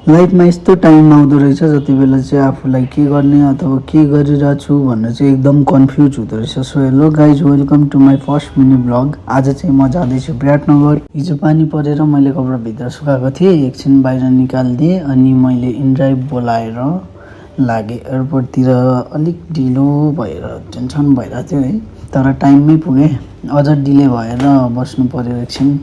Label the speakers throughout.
Speaker 1: लाइफमा यस्तो टाइम आउँदो रहेछ जति बेला चाहिँ आफूलाई के गर्ने अथवा के गरिरहेको छु भनेर चाहिँ एकदम कन्फ्युज हुँदो रहेछ। So hello guys, welcome to my first mini blog. आज चाहिँ म जाँदैछु विराटनगर। हिजो पानी परेर मैले कपडाभित्र सुकाएको थिएँ, एकछिन बाहिर निकालिदिएँ अनि मैले इनड्राइभ बोलाएर लागेँ। एयरपोर्टतिर अलिक ढिलो भएर टेन्सन भइरहेको थियो है, तर टाइममै पुगेँ। अझ डिले भएर बस्नु पऱ्यो एकछिन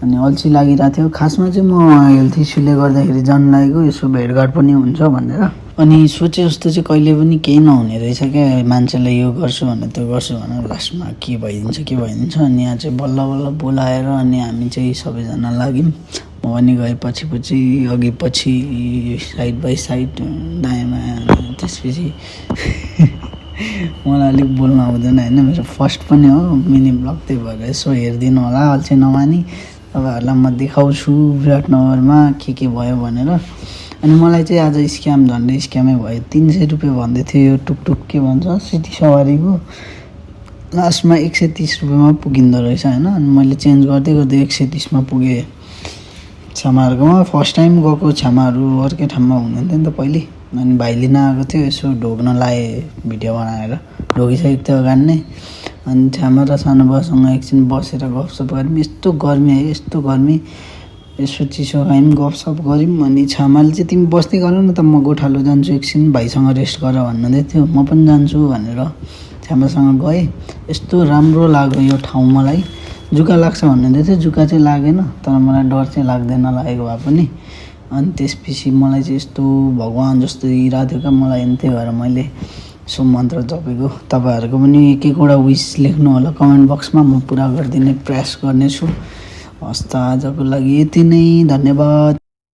Speaker 1: अनि अल्छी लागिरहेको थियो। खासमा चाहिँ म हेल्थ इस्युले गर्दाखेरि जान लागेको, यसो भेटघाट पनि हुन्छ भनेर। अनि सोचे जस्तो चाहिँ कहिले पनि केही नहुने रहेछ क्या, मान्छेलाई यो गर्छु भने त्यो गर्छु भने लास्टमा के भइदिन्छ। अनि यहाँ चाहिँ बल्ल बल्ल बोलाएर अनि हामी चाहिँ सबैजना लाग्यौँ। म पनि गएँ पछि अघि पछि, साइड बाई साइड, दायाँमा। त्यसपछि मलाई अलिक बोल्न आउँदैन होइन, मेरो फर्स्ट पनि हो मिनी ब्लग, त्यही भएर यसो हेरिदिनु होला, अल्छी नमानी। तपाईँहरूलाई म देखाउँछु विराटनगरमा के भयो भनेर। अनि मलाई चाहिँ आज स्क्याम, झन्डै स्क्यामै भयो। 300 रुपियाँ भन्दै थियो यो टुकटुक, के भन्छ, सिटी सवारीको। लास्टमा 130 रुपियाँमा पुगिँदो रहेछ होइन। अनि मैले चेन्ज गर्दै 130मा पुगेँ छ्यामाहरूकोमा। फर्स्ट टाइम गएको, छ्यामाहरू अर्कै ठाउँमा हुनुहुन्थ्यो नि त पहिले। अनि भाइ लिन आएको थियो, यसो ढोग्न लाएँ भिडियो बनाएर, ढोगिसकेको थियो अगाडि नै। अनि छ्यामा र सानो बासँग एकछिन बसेर गफसप गऱ्यौँ। यस्तो गर्मी है, यस्तो गर्मी, यसो चिसो खायौँ, गफसप गऱ्यौँ। अनि छ्यामाले चाहिँ तिमी बस्दै गर न त, म गोठालो जान्छु एकछिन, भाइसँग रेस्ट गर भन्नुहुँदै थियो। म पनि जान्छु भनेर छ्यामासँग गएँ। यस्तो राम्रो लाग्यो यो ठाउँ मलाई। जुका लाग्छ भन्नुहुँदै थियो, जुका चाहिँ लागेन, तर मलाई डर चाहिँ लाग्दैन लागेको भए पनि। अनि त्यसपछि मलाई चाहिँ यस्तो भगवान् जस्तो दिइरहेको थियो क्या मलाई, अनि त्यही भएर मैले सो मन्त्र जपेको। तपाईँहरूको पनि एक एकवटा विस लेख्नु होला कमेन्ट बक्समा, म पुरा गरिदिने प्रयास गर्नेछु। हस् त, आजको लागि यति नै, धन्यवाद।